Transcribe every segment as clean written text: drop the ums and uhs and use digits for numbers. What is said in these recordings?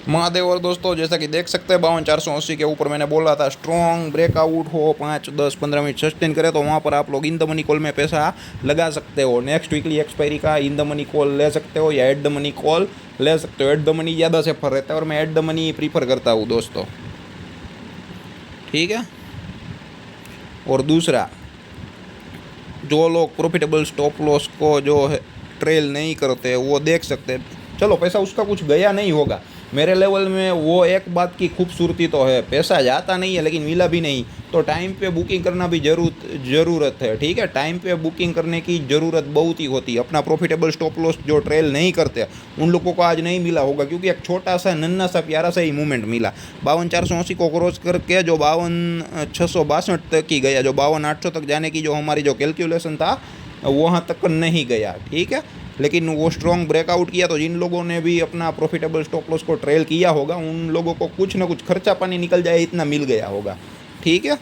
महादेव। और दोस्तों जैसा कि देख सकते हैं 52,480 के ऊपर मैंने बोला था स्ट्रॉन्ग ब्रेकआउट हो 5, 10, 15 मिनट सस्टेन करे तो वहाँ पर आप लोग इन द मनी कॉल में पैसा लगा सकते हो। नेक्स्ट वीकली एक्सपायरी का इन द मनी कॉल ले सकते हो या एट द मनी कॉल ले सकते हो। एट द मनी ज़्यादा सेफर रहता है और मैं एट द मनी प्रीफर करता हूँ दोस्तों, ठीक है। और दूसरा, जो लोग प्रॉफिटेबल स्टॉप लॉस को जो है ट्रेल नहीं करते वो देख सकते हैं। चलो पैसा उसका कुछ गया नहीं होगा, मेरे लेवल में वो एक बात की खूबसूरती तो है, पैसा जाता नहीं है लेकिन मिला भी नहीं, तो टाइम पे बुकिंग करना भी ज़रूरत है, ठीक है। टाइम पे बुकिंग करने की ज़रूरत बहुत ही होती है। अपना प्रॉफिटेबल स्टॉप लॉस जो ट्रेल नहीं करते उन लोगों को आज नहीं मिला होगा, क्योंकि एक छोटा सा नन्ना सा प्यारा सा ही मूवमेंट मिला। 52,480 को क्रॉस करके जो 52,662 तक ही गया, जो 52,800 तक जाने की जो हमारी जो कैलकुलेशन था वहाँ तक नहीं गया, ठीक है। लेकिन वो स्ट्रॉन्ग ब्रेकआउट किया, तो जिन लोगों ने भी अपना प्रॉफिटेबल स्टॉप लॉस को ट्रेल किया होगा उन लोगों को कुछ ना कुछ खर्चा पानी निकल जाए इतना मिल गया होगा, ठीक है।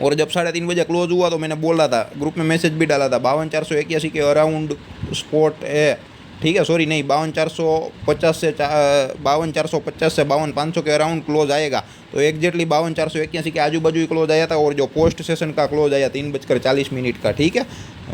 और जब 3:30 बजे क्लोज हुआ तो मैंने बोला था, ग्रुप में मैसेज भी डाला था, 52,481 के अराउंड स्पॉट है, ठीक है। सॉरी नहीं, 52,450 से 52,450 से 52,500 के अराउंड क्लोज आएगा। तो एग्जैक्टली 52,481 के आजू बाजू ही क्लोज आया था। और जो पोस्ट सेशन का क्लोज आया 3:40 का, ठीक है।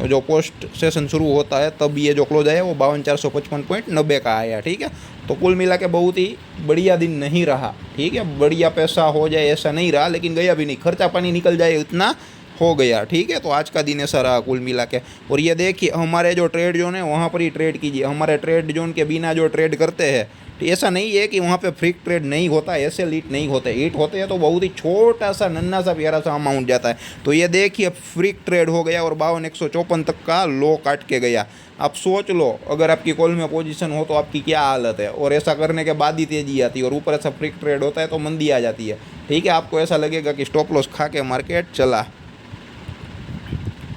जो पोस्ट सेशन शुरू होता है तब ये जो क्लोज आया वो 52,455.90 का आया, ठीक है। तो कुल मिला के बहुत ही बढ़िया दिन नहीं रहा, ठीक है। बढ़िया पैसा हो जाए ऐसा नहीं रहा, लेकिन गया भी नहीं, खर्चा पानी निकल जाए इतना हो गया, ठीक है। तो आज का दिन ऐसा रहा कुल मिला के। और ये देखिए हमारे जो ट्रेड जोन है वहाँ पर ही ट्रेड कीजिए। हमारे ट्रेड जोन के बिना जो ट्रेड करते हैं, तो ऐसा नहीं है कि वहाँ पे फ्री ट्रेड नहीं होता, ऐसे लीट नहीं होते, हिट होते हैं तो बहुत ही छोटा सा नन्ना सा प्यारा सा अमाउंट जाता है। तो ये देखिए फ्री ट्रेड हो गया और 52,154 तक का लो काट के गया। आप सोच लो अगर आपकी कॉल में पोजीशन हो तो आपकी क्या हालत है। और ऐसा करने के बाद ही तेजी आती है और ऊपर ऐसा फ्री ट्रेड होता है तो मंदी आ जाती है, ठीक है। आपको ऐसा लगेगा कि स्टॉप लॉस खा के मार्केट चला,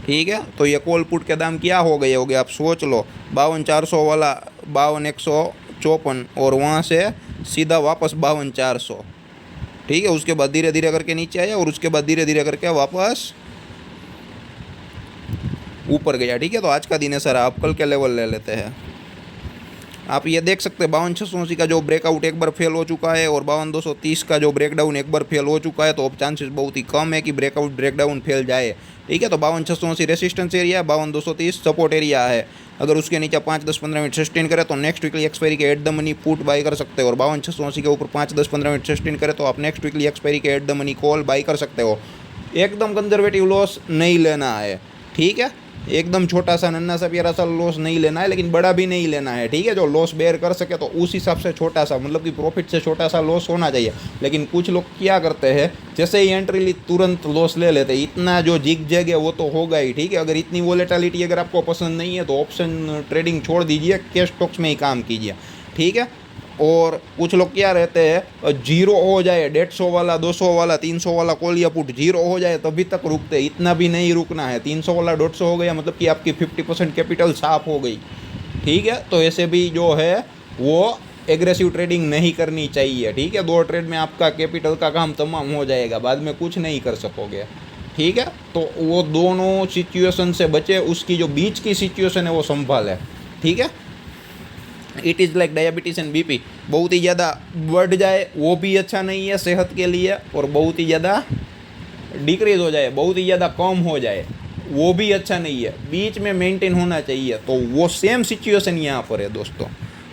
ठीक है। तो ये कॉल पुट के दाम क्या हो गए आप सोच लो, 52,400 वाला 52,154 और वहाँ से सीधा वापस 52,400, ठीक है। उसके बाद धीरे धीरे करके नीचे आया और उसके बाद धीरे धीरे करके वापस ऊपर गया, ठीक है। तो आज का दिन है सर, आप कल के लेवल ले लेते हैं। आप ये देख सकते हैं 52,680 का जो ब्रेकआउट एक बार फेल हो चुका है और 52,230 का जो ब्रेकडाउन एक बार फेल हो चुका है। तो अब चांसेस बहुत ही कम है कि ब्रेकडाउन फेल जाए, ठीक है। तो 52,680 रेसिस्टेंस एरिया, 52,230 सपोर्ट एरिया है। अगर उसके नीचे 5, 10, 15 मिनट सस्टेन करे तो नेक्स्ट वीकली एक्सपायरी के at the money put by कर सकते हो। और 52,680 के ऊपर 5, 10, 15 मिनट सस्टेन करे तो आप नेक्स्ट वीकली एक्सपायरी के at the money call by कर सकते हो। एकदम कंजर्वेटिव लॉस नहीं लेना है, ठीक है। एकदम छोटा सा नन्ना सा प्यारा सा लॉस नहीं लेना है, लेकिन बड़ा भी नहीं लेना है, ठीक है। जो लॉस बेयर कर सके तो उस हिसाब से छोटा सा, मतलब कि प्रॉफिट से छोटा सा लॉस होना चाहिए। लेकिन कुछ लोग क्या करते हैं, जैसे ही एंट्री ली तुरंत लॉस ले लेते हैं। इतना जो जिग जैग है वो तो होगा ही, ठीक है। अगर इतनी वोलेटिलिटी अगर आपको पसंद नहीं है तो ऑप्शन ट्रेडिंग छोड़ दीजिए, कैश स्टॉक्स में ही काम कीजिए, ठीक है। और कुछ लोग क्या रहते हैं, जीरो हो जाए 150 वाला, 200 वाला, 300 वाला कॉल या पुट जीरो हो जाए तभी तक रुकते। इतना भी नहीं रुकना है। 300 वाला 150 हो गया मतलब कि आपकी 50% कैपिटल साफ हो गई, ठीक है। तो ऐसे भी जो है वो एग्रेसिव ट्रेडिंग नहीं करनी चाहिए, ठीक है। 2 ट्रेड में आपका कैपिटल का काम तमाम हो जाएगा, बाद में कुछ नहीं कर सकोगे, ठीक है। तो वो दोनों सिचुएशन से बचे, उसकी जो बीच की सिचुएशन है वो संभाले, ठीक है। It is like diabetes and BP, बहुत ही ज़्यादा बढ़ जाए वो भी अच्छा नहीं है सेहत के लिए, और बहुत ही ज़्यादा डिक्रीज हो जाए, बहुत ही ज़्यादा कम हो जाए वो भी अच्छा नहीं है। बीच में मेंटेन होना चाहिए। तो वो सेम सिचुएशन यहाँ पर है दोस्तों,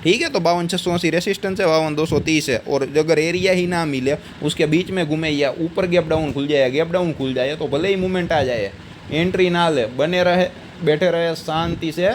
ठीक है। तो 52,680 रेसिस्टेंस है, 52,230 है। और अगर एरिया ही ना मिले उसके बीच में घूमे या ऊपर गैप डाउन खुल जाए, गैप डाउन खुल जाए तो भले ही मूवमेंट आ जाए, एंट्री ना ले, बने रहे, बैठे रहे, शांति से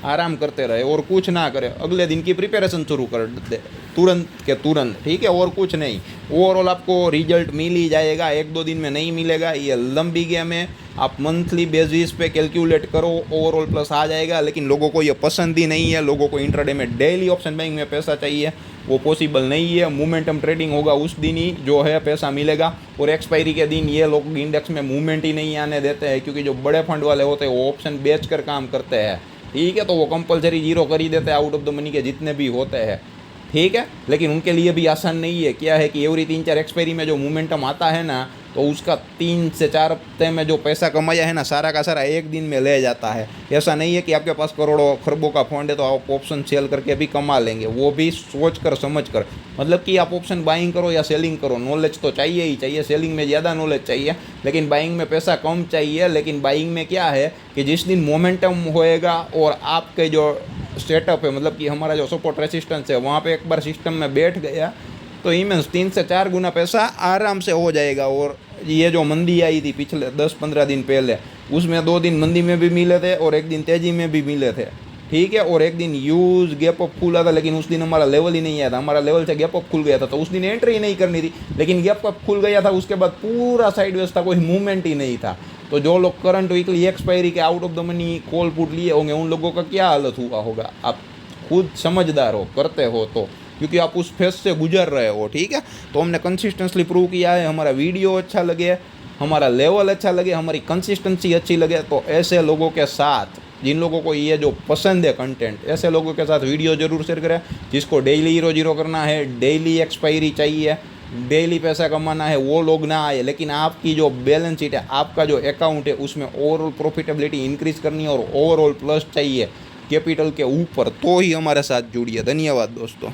आराम करते रहे और कुछ ना करे, अगले दिन की प्रिपरेशन शुरू कर दे तुरंत के तुरंत, ठीक है। और कुछ नहीं, ओवरऑल आपको रिजल्ट मिल ही जाएगा। 1-2 दिन में नहीं मिलेगा, ये लंबी गेम है। आप मंथली बेसिस पे कैलकुलेट करो, ओवरऑल प्लस आ जाएगा। लेकिन लोगों को ये पसंद ही नहीं है, लोगों को इंट्राडे में डेली ऑप्शन बाइंग में पैसा चाहिए, वो पॉसिबल नहीं है। मोमेंटम ट्रेडिंग होगा उस दिन ही जो है पैसा मिलेगा। और एक्सपायरी के दिन ये लोग इंडेक्स में मूवमेंट ही नहीं आने देते हैं, क्योंकि जो बड़े फंड वाले होते हैं वो ऑप्शन बेच कर काम करते हैं, ठीक है। तो वो कंपलसरी जीरो कर ही देते हैं आउट ऑफ द मनी के जितने भी होते हैं, ठीक है। लेकिन उनके लिए भी आसान नहीं है। क्या है कि एवरी 3-4 एक्सपायरी में जो मोमेंटम आता है ना, तो उसका 3 से 4 हफ्ते में जो पैसा कमाया है ना, सारा का सारा एक दिन में ले जाता है। ऐसा नहीं है कि आपके पास करोड़ों खरबों का फंड है तो आप ऑप्शन सेल करके भी कमा लेंगे, वो भी सोच कर समझ कर। मतलब कि आप ऑप्शन बाइंग करो या सेलिंग करो, नॉलेज तो चाहिए ही चाहिए। सेलिंग में ज़्यादा नॉलेज चाहिए, लेकिन बाइंग में पैसा कम चाहिए। लेकिन बाइंग में क्या है कि जिस दिन मोमेंटम होएगा और आपके जो सेटअप है, मतलब कि हमारा जो सपोर्ट रेसिस्टेंस है, वहाँ पे एक बार सिस्टम में बैठ गया तो मीन्स 3 से 4 गुना पैसा आराम से हो जाएगा। और ये जो मंदी आई थी पिछले 10-15 दिन पहले, उसमें 2 दिन मंदी में भी मिले थे और 1 दिन तेज़ी में भी मिले थे, ठीक है। और एक दिन यूज गैप अप खुला था, लेकिन उस दिन हमारा लेवल ही नहीं आया था, हमारा लेवल से गैप अप खुल गया था, तो उस दिन एंट्री ही नहीं करनी थी। लेकिन गैप अप खुल गया था, उसके बाद पूरा साइडवेज था, कोई मूवमेंट ही नहीं था। तो जो लोग करंट वीकली एक्सपायरी के out of the money call put लिए होंगे, उन लोगों का क्या हालत हुआ होगा। आप खुद समझदार हो, करते हो तो, क्योंकि आप उस फेज से गुजर रहे हो, ठीक है। तो हमने कंसिस्टेंटली प्रूव किया है। हमारा वीडियो अच्छा लगे, हमारा लेवल अच्छा लगे, हमारी कंसिस्टेंसी अच्छी लगे, तो ऐसे लोगों के साथ, जिन लोगों को ये जो पसंद है कंटेंट, ऐसे लोगों के साथ वीडियो जरूर शेयर करें। जिसको डेली हीरो जीरो करना है, डेली एक्सपायरी चाहिए, डेली पैसा कमाना है, वो लोग ना आए। लेकिन आपकी जो बैलेंस शीट है, आपका जो अकाउंट है, उसमें ओवरऑल प्रॉफिटेबिलिटी इंक्रीज करनी है और ओवरऑल प्लस चाहिए कैपिटल के ऊपर, तो ही हमारे साथ जुड़िए। धन्यवाद दोस्तों।